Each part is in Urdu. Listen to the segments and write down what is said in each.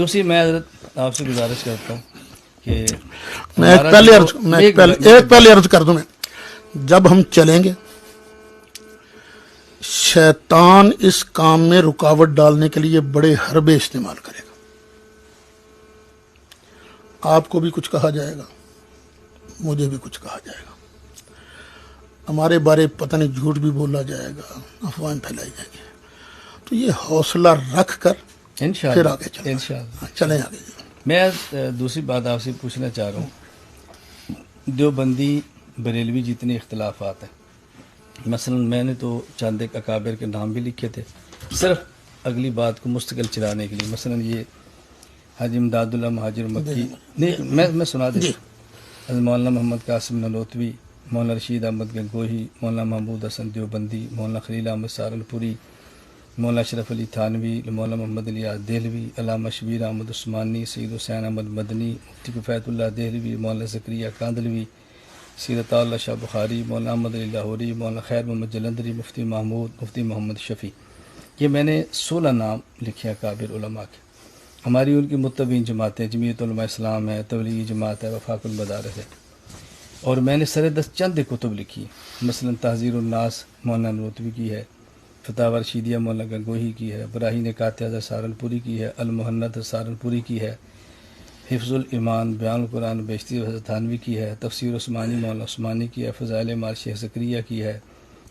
دوسری میں حضرت آپ سے گزارش کرتا ہوں کہ میں ایک پہلے عرض کر دوں میں، جب ہم چلیں گے شیطان اس کام میں رکاوٹ ڈالنے کے لیے بڑے حربے استعمال کرے گا. آپ کو بھی کچھ کہا جائے گا، مجھے بھی کچھ کہا جائے گا، ہمارے بارے پتہ نہیں جھوٹ بھی بولا جائے گا، افواہیں پھیلائی جائیں گی. تو یہ حوصلہ رکھ کر پھر آگے چلیں آگے. میں دوسری بات آپ سے پوچھنا چاہ رہا ہوں، دیوبندی بریلوی جتنے اختلافات ہیں، مثلا میں نے تو چند ایک اکابر کے نام بھی لکھے تھے صرف اگلی بات کو مستقل چلانے کے لیے. مثلا یہ حاجی امداد اللہ مہاجر مکی، نہیں میں سنا دیں، مولانا محمد قاسم نلوتوی، مولانا رشید احمد گنگوہی، مولانا محمود حسن دیوبندی، مولانا خلیل احمد سہارنپوری، مولانا اشرف علی تھانوی، مولانا محمد الیاس دہلوی، علامہ شبیر احمد عثمانی، سید حسین احمد مدنی، مفتی کفایت اللہ دہلوی، مولانا زکریا کاندلوی، سیرت اللہ شاہ بخاری، مولانا احمد علی لاہوری، مولانا خیر محمد جلندری، مفتی محمود، مفتی محمد شفیع. یہ میں نے 16 نام لکھے اکابر علماء کے. ہماری ان کی متبعین جماعتیں جمعیت علماء اسلام ہے، تبلیغی جماعت ہے، وفاق المدارس ہے. اور میں نے سر دست چند کتب لکھی، مثلا تحذیر الناس مولانا نوتوی کی ہے، فتح رشیدیہ مولانا گنگوہی کی ہے، براہین قاطعہ سہارنپوری کی ہے، المحنت سہارنپوری کی ہے، حفظ الایمان بیان القرآن بیشتی حضرت تھانوی کی ہے، تفسیر عثمانی مولانا عثمانی کی ہے، فضائل اعمال شیخ زکریا کی ہے،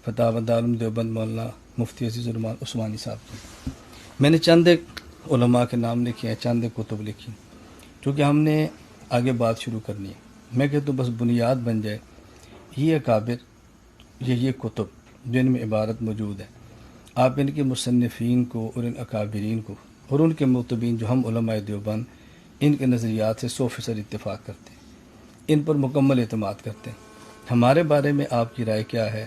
فتح دارالعلوم دیوبند مولانا مفتی عزیز الرحمان عثمانی صاحب کی. میں نے چند ایک علماء کے نام لکھے ہیں، چند ایک کتب لکھی، کیونکہ ہم نے آگے بات شروع کرنی ہے. میں کہتا ہوں بس بنیاد بن جائے یہ اکابر، یہ کتب جو ان میں عبارت موجود ہے، آپ ان کے مصنفین کو اور ان اکابرین کو اور ان کے متبعین جو ہم علماء دیوبند ان کے نظریات سے 100% اتفاق کرتے ہیں، ان پر مکمل اعتماد کرتے ہیں. ہمارے بارے میں آپ کی رائے کیا ہے؟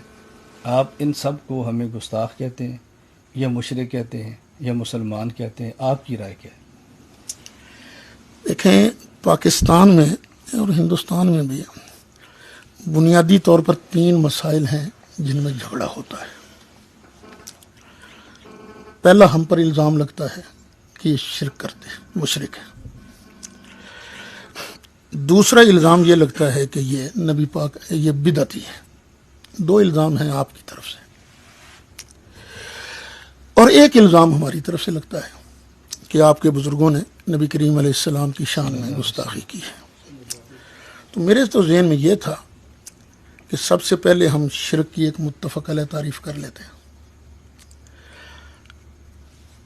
آپ ان سب کو ہمیں گستاخ کہتے ہیں یا مشرک کہتے ہیں یا مسلمان کہتے ہیں؟ آپ کی رائے کیا ہے؟ دیکھیں، پاکستان میں اور ہندوستان میں بھی بنیادی طور پر 3 مسائل ہیں جن میں جھگڑا ہوتا ہے. پہلا، ہم پر الزام لگتا ہے کہ یہ شرک کرتے ہیں، مشرک ہیں. دوسرا الزام یہ لگتا ہے کہ یہ نبی پاک یہ بدعتی ہے. 2 الزام ہیں آپ کی طرف سے، اور ایک الزام ہماری طرف سے لگتا ہے کہ آپ کے بزرگوں نے نبی کریم علیہ السلام کی شان میں گستاخی کی ہے. تو میرے تو ذہن میں یہ تھا کہ سب سے پہلے ہم شرک کی ایک متفق علیہ تعریف کر لیتے ہیں،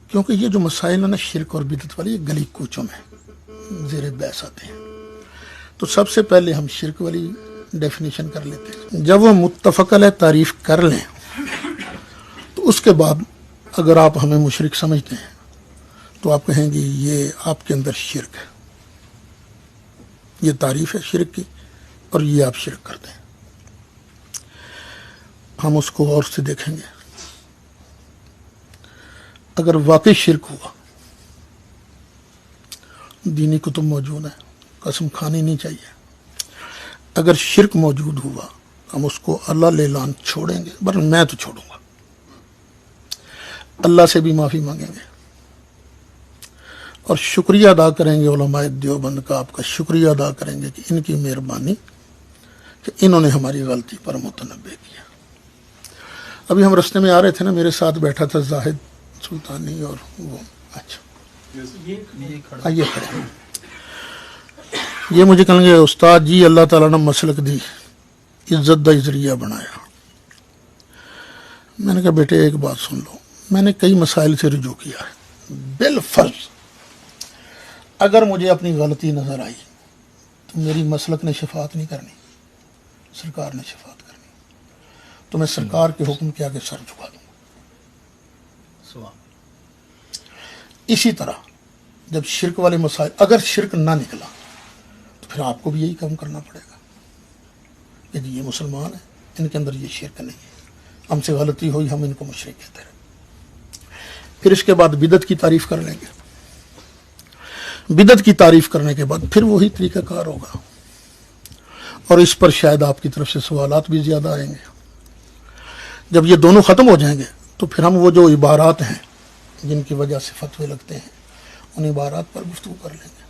کیونکہ یہ جو مسائل ہیں نا شرک اور بدعت والی، یہ گلی کوچوں میں زیر بحث آتے ہیں. تو سب سے پہلے ہم شرک والی ڈیفینیشن کر لیتے ہیں. جب وہ متفق علیہ تعریف کر لیں تو اس کے بعد اگر آپ ہمیں مشرک سمجھتے ہیں تو آپ کہیں گے یہ آپ کے اندر شرک ہے، یہ تعریف ہے شرک کی اور یہ آپ شرک کرتے ہیں. ہم اس کو غور سے دیکھیں گے. اگر واقعی شرک ہوا، دینی کتب موجود ہیں، قسم کھانی نہیں چاہیے. اگر شرک موجود ہوا ہم اس کو اللہ لیلان چھوڑیں گے، بس میں تو چھوڑوں گا، اللہ سے بھی معافی مانگیں گے اور شکریہ ادا کریں گے علماء دیوبند کا، آپ کا شکریہ ادا کریں گے کہ ان کی مہربانی کہ انہوں نے ہماری غلطی پر متنبہ کیا. ابھی ہم رستے میں آ رہے تھے نا، میرے ساتھ بیٹھا تھا زاہد سلطانی اور وہ، اچھا یہ کھڑے، یہ مجھے کہیں گے استاد جی اللہ تعالیٰ نے مسلک دی، عزت دا ذریعہ بنایا. میں نے کہا بیٹے ایک بات سن لو، میں نے کئی مسائل سے رجوع کیا ہے، بالفرض اگر مجھے اپنی غلطی نظر آئی تو میری مسلک نے شفاعت نہیں کرنی، سرکار نے شفاعت کرنی، تو میں سرکار کے حکم کے آگے سر جھکا دوں گا. اسی طرح جب شرک والے مسائل، اگر شرک نہ نکلا تو پھر آپ کو بھی یہی کام کرنا پڑے گا کہ جی یہ مسلمان ہیں، ان کے اندر یہ شرک نہیں ہے، ہم سے غلطی ہوئی ہم ان کو مشرک کہتے ہیں. پھر اس کے بعد بدعت کی تعریف کر لیں گے. بدعت کی تعریف کرنے کے بعد پھر وہی طریقہ کار ہوگا، اور اس پر شاید آپ کی طرف سے سوالات بھی زیادہ آئیں گے. جب یہ دونوں ختم ہو جائیں گے تو پھر ہم وہ جو عبارات ہیں جن کی وجہ سے فتوے لگتے ہیں ان عبارات پر گفتگو کر لیں گے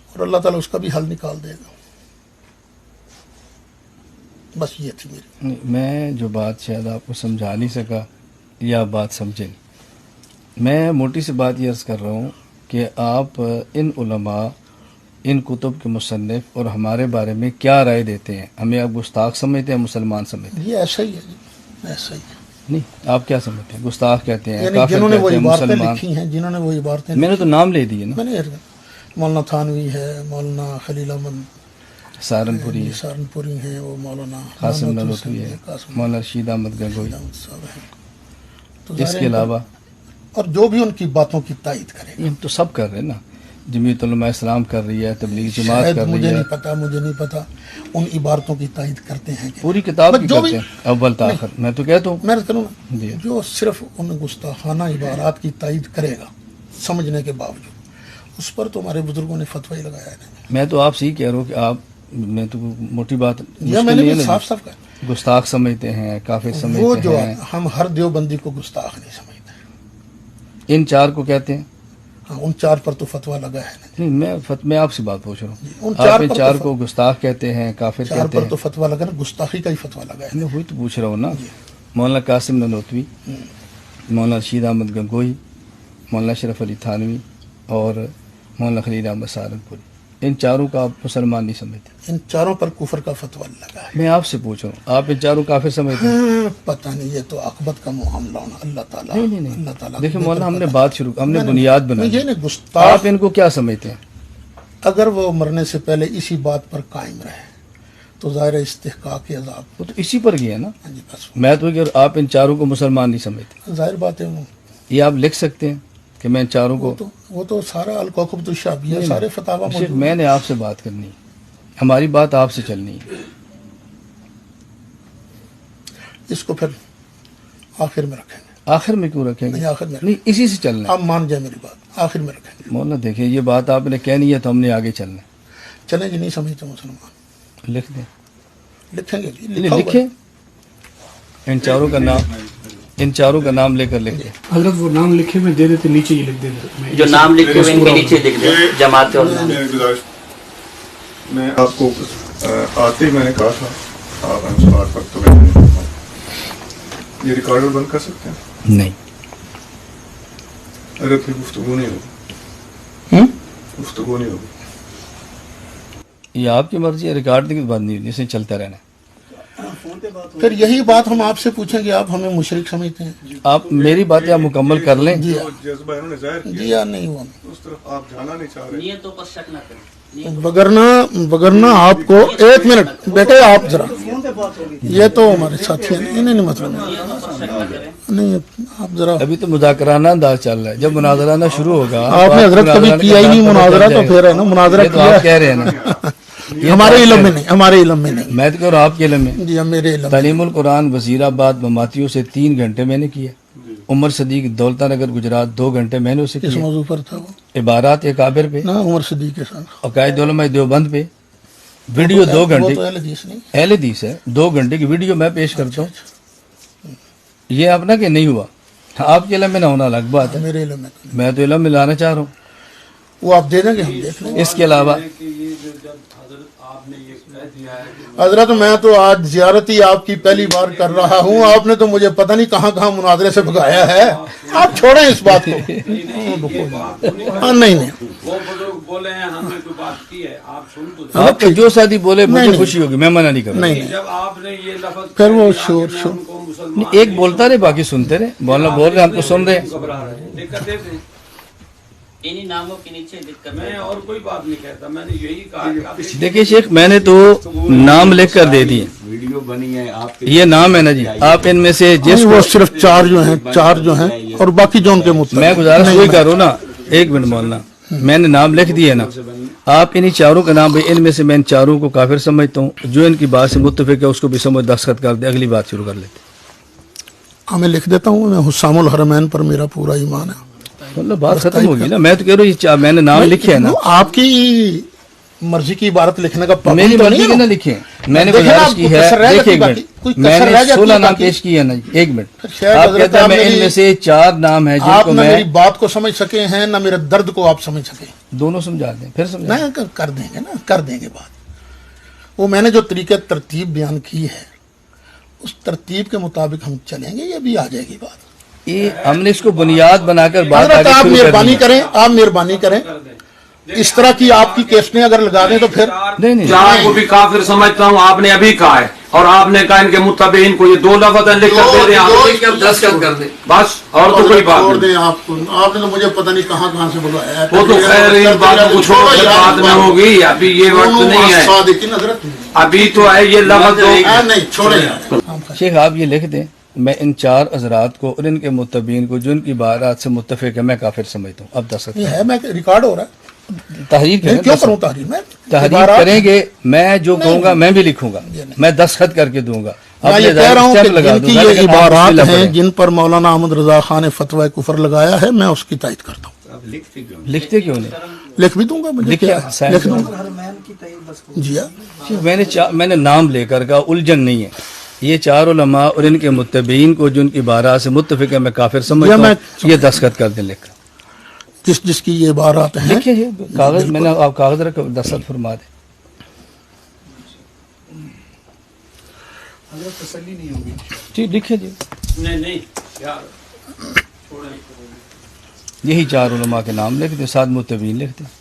اور اللہ تعالیٰ اس کا بھی حل نکال دے گا. بس یہ تھی میری. میں جو بات شاید آپ کو سمجھا نہیں سکا یا آپ بات سمجھیں، میں موٹی سی بات یہ عرض کر رہا ہوں کہ آپ ان علماء، ان کتب کے مصنف اور ہمارے بارے میں کیا رائے دیتے ہیں؟ ہمیں آپ گستاخ سمجھتے ہیں، مسلمان سمجھتے ہیں؟ یہ ایسا ہی ہے جی، ایسا ہی ہے. نہیں، آپ کیا سمجھتے ہیں؟ گستاخ کہتے ہیں، یعنی کافر جنہوں نے وہ کہتے ہیں، عبارتیں مسلمان؟ لکھی ہیں، جنہوں نے وہ عبارتیں میں نے تو نام لے دیے نا، میں نے مولانا تھانوی ہے، مولانا خلیل احمد سہارنپوری، سہارنپوری ہیں، وہ مولانا قاسم محمد نانوتوی حسین ہے، قاسم مولانا رشید احمد گنگوئی، احمد صاحب ہیں. تو اس ظاہر کے ہے علاوہ اور جو بھی ان کی باتوں کی تائید کرے گا. یہ ہم تو سب کر رہے ہیں نا. جمعیت علماء اسلام کر رہی ہے، تبلیغ جماعت شاید کر مجھے رہی ہے، نہیں پتا ان عبارتوں کی تائید کرتے ہیں کہ پوری کتاب کی جو کرتے بھی ہیں اول تا آخر. میں تو کہتا ہوں میں کروں جی. جو صرف ان گستاخانہ عبارات کی تائید کرے گا سمجھنے کے باوجود، اس پر تو ہمارے بزرگوں نے فتوی لگایا ہے. میں تو آپ سے ہی کہہ رہا ہوں کہ آپ، میں تو موٹی بات یہ میں مشکل نے نہیں ہے بھی نا، صاف صاف کہا، گستاخ سمجھتے ہیں، کافر وہ سمجھتے جو ہیں. ہم ہر دیوبندی کو گستاخ نہیں سمجھتے. ان چار کو کہتے ہیں. ہاں، ان چار پر تو فتویٰ لگا ہے نا. نہیں، میں آپ سے بات پوچھ رہا ان ہوں. چار آپ ان پر چار تو کو گستاخ کہتے ہیں، کافر چار کہتے پر ہیں. تو فتویٰ لگا نا، گستاخی کا ہی فتویٰ لگا ہے. میں وہی تو پوچھ رہا ہوں نا. مولانا قاسم نانوتوی، مولانا رشید احمد گنگوئی، مولانا شرف علی تھانوی اور مولانا خلیل احمد سہارنپوری، ان چاروں کا آپ مسلمان نہیں سمجھتے؟ ان چاروں پر کفر کا فتویٰ لگا ہے. میں آپ سے پوچھ رہا ہوں، آپ ان چاروں کافر سمجھتے ہیں؟ ہاں، پتہ نہیں، یہ تو عاقبت کا معاملہ ہونا. اللہ تعالیٰ نہیں اللہ تعالیٰ دیکھیں کو مولانا، ہم نے بہتر بات شروع، ہم نے میں نے- بنیاد بنائی. یہ نہیں گستاخ. آپ ان کو کیا سمجھتے ہیں؟ اگر وہ مرنے سے پہلے اسی بات پر قائم رہے تو ظاہر استحقاق عذاب. وہ تو اسی پر گیا نا. ہاں جی، بس میں تو کہ آپ ان چاروں کو مسلمان نہیں سمجھتے. ظاہر بات ہے. یہ آپ لکھ سکتے ہیں کہ میں ان چاروں کو؟ وہ تو سارا الکوکب الشعبیہ نہیں، سارے فتاوا شیخ، موجود میں ہیں. نے آپ سے بات کرنی ہے، ہماری بات آپ سے چلنی ہے. اس کو پھر آخر میں رکھیں گے. آخر میں کیوں رکھیں گے؟ نہیں، آخر میں نہیں، اسی سے چلنا ہے. آپ مان جائیں میری بات، آخر میں رکھیں گے. مولانا دیکھیں، یہ بات آپ نے کہنی ہے تو ہم نے آگے چلنا ہے. چلیں جی، نہیں سمجھتے مسلمان، لکھ دیں. لکھیں گے جی، نہیں، لکھا ہوا ہے. لکھیں، ان چاروں کا نام، ان چاروں کا نام لے کر لکھیں. حضرت وہ نام لکھے ہوئے دے دیتے، نیچے یہ لکھ دیتے. جو نام لکھے ہوئے ان کے نیچے لکھ دیں جماعت اور نام. میری گزارش، میں آپ کو آتے ہی میں نے کہا تھا آپ انصار پر تو یہ ریکارڈر بند کر سکتے ہیں؟ نہیں. اگر پھر گفتگو نہیں ہوگی، گفتگو نہیں ہوگی. یہ آپ کی مرضی ہے، ریکارڈنگ بند نہیں ہوئی، اسے چلتا رہنا. پھر یہی بات ہم آپ سے پوچھیں گے، آپ ہمیں مشرک سمجھتے ہیں؟ آپ میری باتیں آپ مکمل کر لیں. جی جو جذبہ انہوں نے ظاہر جی کیا یا نہیں ہوا. اس طرف آپ جانا نہیں چاہ رہے. نیتوں پر شک نہ کریں. وگرنہ آپ کو ایک منٹ بیٹے، آپ ذرا، یہ تو ہمارے ساتھی ہیں، انہیں نہیں مطلب نہیں. آپ ذرا، ابھی تو مذاکرانہ انداز چل رہا ہے، جب مناظرانہ شروع ہوگا. آپ نے حضرت کبھی کیا ہی نہیں مناظرہ، تو پھر ہے نا مناظرہ یہ تو کیا آپ ہے. کہہ رہے ہیں نا. ہمارے علم میں نہیں، ہمارے علم میں نہیں. میں تو کہہ رہا ہوں آپ کے علم میں. جی ہم میرے علم میں. تعلیم القرآن وزیر آباد مماتیوں سے 3 گھنٹے میں نے کیا. عمر صدیق دولتا نگر گجرات 2 گھنٹے میں نے اسے کس کیا. موضوع پر تھا وہ؟ عبارات اکابر پہ، نا عمر صدیق کے ساتھ. عقائد علماء دیوبند پہ ویڈیو 2 وہ گھنٹے، تو اہل حدیث نہیں. اہل حدیث ہے، 2 گھنٹے کی ویڈیو میں پیش کرتا ہوں. یہ اپنا کہ نہیں ہوا، آپ کے علم میں نہ ہونا الگ بات ہے. میرے علم میں تو نہیں. میں تو علم میں لانا چاہ رہا ہوں. وہ آپ دے دیں گے، ہم دیکھ لیں گے. اس کے علاوہ حضرت میں تو آج زیارت ہی آپ کی پہلی بار کر رہا ہوں، آپ نے تو مجھے پتہ نہیں کہاں کہاں مناظرے سے بھگایا ہے. آپ چھوڑیں اس بات کو. ہاں، نہیں نہیں، وہ بزرگ بولے ہیں، ہم نے کوئی بات کی ہے، آپ سن تو دیں. آپ کو جو ساتھی بولے مجھے نہیں. خوشی ہوگی، میں منع نہیں کروں. نہیں نہیں. جب آپ نے یہ لفظ پھر وہ کہا شور کہ میں شور. ان کو مسلمان ایک بولتا رہے، باقی سنتے رہے. مولانا بول رہے ہیں، ہم کو سن رہے ہیں. گھبرا رہے ہیں، دقت دے دیں. انہی ناموں کے نیچے لکھ کر میں اور کوئی بات نہیں کہتا، میں نے یہی کہا کہ آپ دیکھیے شیخ، میں نے تو نام لکھ کر دے دیے. ویڈیو بنی ہے آپ کے، یہ نام ہے نا جی، آپ ان میں سے جس نہیں، کو، وہ صرف چار جو ہیں اور باقی جو ان کے مطلب. میں گزارش وہی کروں نا. ایک منٹ مولانا، میں نے نام لکھ دیے نا. آپ انہی چاروں کا نام، ان میں سے میں ان چاروں کو کافر سمجھتا ہوں. جو ان کی بات سے متفق ہے اس کو بھی سمجھ دستخط کر دے، اگلی بات شروع کر لیتے. میں لکھ دیتا ہوں. میں حسام الحرمین پر میرا پورا ایمان ہے. مطلب بات ختم ہوگی نا. میں تو کہہ رہا ہوں میں نے نام لکھے ہے نا. آپ کی مرضی کی عبارت لکھنے کا میری پابند تو مرضی نہیں کے ہے نہ نا. لکھیں. میں نے دیکھیں نا، گزارش کی ہے، کسر رہ دیکھیے جاتی ایک باقی، منٹ، کوئی میں کسر نے رہ جاتی 16 نام باقی۔ پیش کیے نا جی، ایک منٹ، شاید آپ حضرت کہتے ہیں آپ میں میری- ان میں سے 4 نام ہیں جن آپ کو نہ میں میری بات کو سمجھ سکے ہیں نہ میرے درد کو آپ سمجھ سکے، دونوں سمجھا دیں، پھر سمجھا دیں۔ نہیں کر دیں گے نا، کر دیں گے بات۔ وہ میں نے جو طریقہ ترتیب بیان کی ہے اس ترتیب کے مطابق ہم چلیں گے، یہ بھی آ جائے گی بات۔ یہ ہم نے اس کو بنیاد بنا کر بات حضرت آگے آپ شروع کر مہربانی دی۔ کریں، آپ مہربانی کریں، اس طرح کی آپ کی کیسٹیں اگر لگا دیں تو پھر نہیں نہیں، چار کو بھی کافر سمجھتا ہوں، آپ نے ابھی کہا ہے، اور آپ نے کہا ان کے متبعین کو یہ 2 لفظ لکھ کر دے دیں آپ، دستخط کر دیں۔ بس اور تو کوئی بات چھوڑ نہیں۔ دیں آپ کو، آپ نے تو مجھے پتہ نہیں کہاں سے بلوایا ہے۔ وہ تو خیر ان باتوں کو چھوڑو، پھر بعد میں ہوگی، ابھی یہ وقت نہیں ہے، صادقین حضرت ابھی تو ہے یہ لفظ دو۔ نہیں چھوڑیں یار۔ شیخ آپ یہ لکھ دیں، میں ان 4 حضرات کو اور ان کے متبعین کو جو ان کی عبارات سے متفق ہے میں کافر سمجھتا ہوں۔ اب دستخط یہ ہے، میں ریکارڈ ہو رہا ہے، تحریر میں کریں، کیوں دستخط کروں تحریر؟ میں تحریر عبارات- کریں گے، میں جو کہوں گا میں بھی لکھوں گا، میں دستخط کر کے دوں گا۔ میں یہ کہہ رہا ہوں کہ جن کی یہ لیکن آپ عبارات بسم اللہ ہیں پڑھیں۔ جن پر مولانا احمد رضا خان نے فتوی کفر لگایا ہے، میں اس کی تائید کرتا ہوں، لکھتے کیوں نہیں؟ لکھ بھی دوں گا، مجھے لکھیں، کیا سائن لکھ دوں کریں۔ گا جی ہاں۔ میں نے نام لے کر کہا، الجھن نہیں ہے، یہ 4 علماء اور ان کے متبعین کو جو ان کی عبارات سے متفق ہے میں کافر سمجھتا ہوں، یہ دستخط کر دیں لکھ کر۔ جس کی یہ عبارات ہیں، لکھیں یہ کاغذ، میں نے آپ کاغذ رکھا، دستخط فرما دیں۔ تسلی نہیں ہوگی۔ جی لکھیں جی، نہیں نہیں یار، یہی 4 علماء کے نام لکھ دیں، 7 متبعین لکھ دیں۔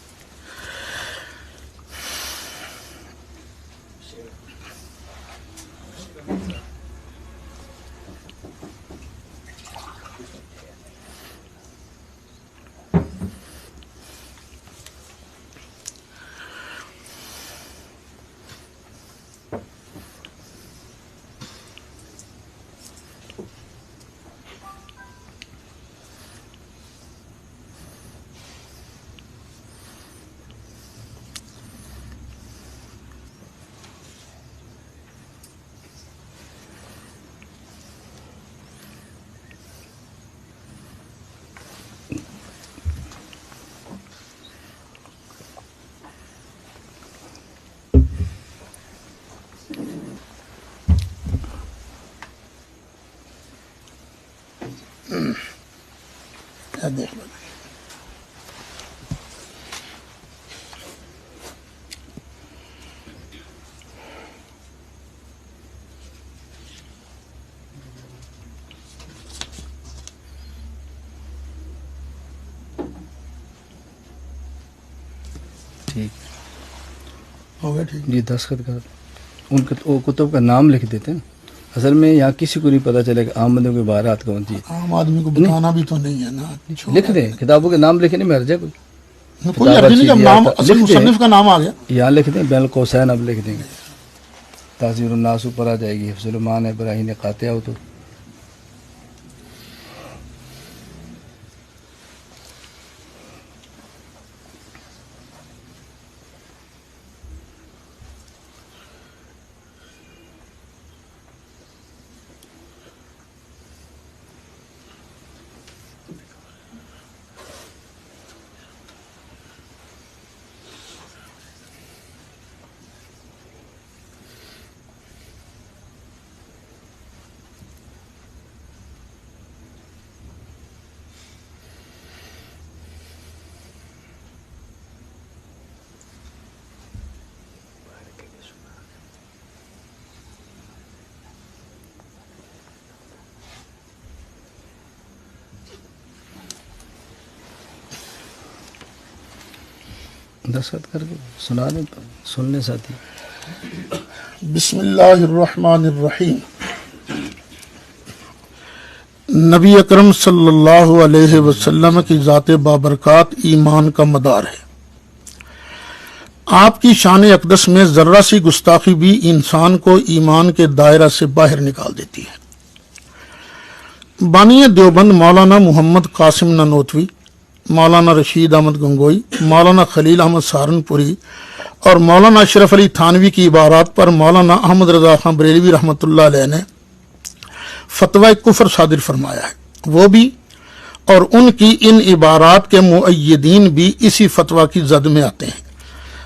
دیکھ لو۔ ٹھیک ہو گیا ٹھیک۔ جی دستخط کر ان وہ کتب کا نام لکھ دیتے ہیں، اصل میں یہاں کسی کو نہیں پتہ چلے کہ عام بندوں کی عبارات کون سی عام آدمی کو بتانا بھی تو نہیں ہے نا، ہے۔ لکھ دیں، کتابوں کے نام لکھنے میں ارجا کوئی کوئی حرج نہیں، جب نام اصل لکھ دیں۔ مصنف کا نام آ گیا۔ یہاں لکھ دیں، بین القوسین اب لکھ دیں گے، تاثیر الناس اوپر آ جائے گی، حفظ المان ابراہیم قاطع ہو تو دستخط کر کے سنا دیں، سن لیں ساتھی۔ بسم اللہ الرحمن الرحیم۔ نبی اکرم صلی اللہ علیہ وسلم کی ذات بابرکات ایمان کا مدار ہے۔ آپ کی شان اقدس میں ذرہ سی گستاخی بھی انسان کو ایمان کے دائرہ سے باہر نکال دیتی ہے۔ بانی دیوبند مولانا محمد قاسم نانوتوی، مولانا رشید احمد گنگوئی، مولانا خلیل احمد سہارنپوری اور مولانا اشرف علی تھانوی کی عبارات پر مولانا احمد رضا خان بریلوی رحمۃ اللہ علیہ نے فتوی کفر صادر فرمایا ہے۔ وہ بھی اور ان کی ان عبارات کے مؤیدین بھی اسی فتوی کی زد میں آتے ہیں۔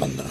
15।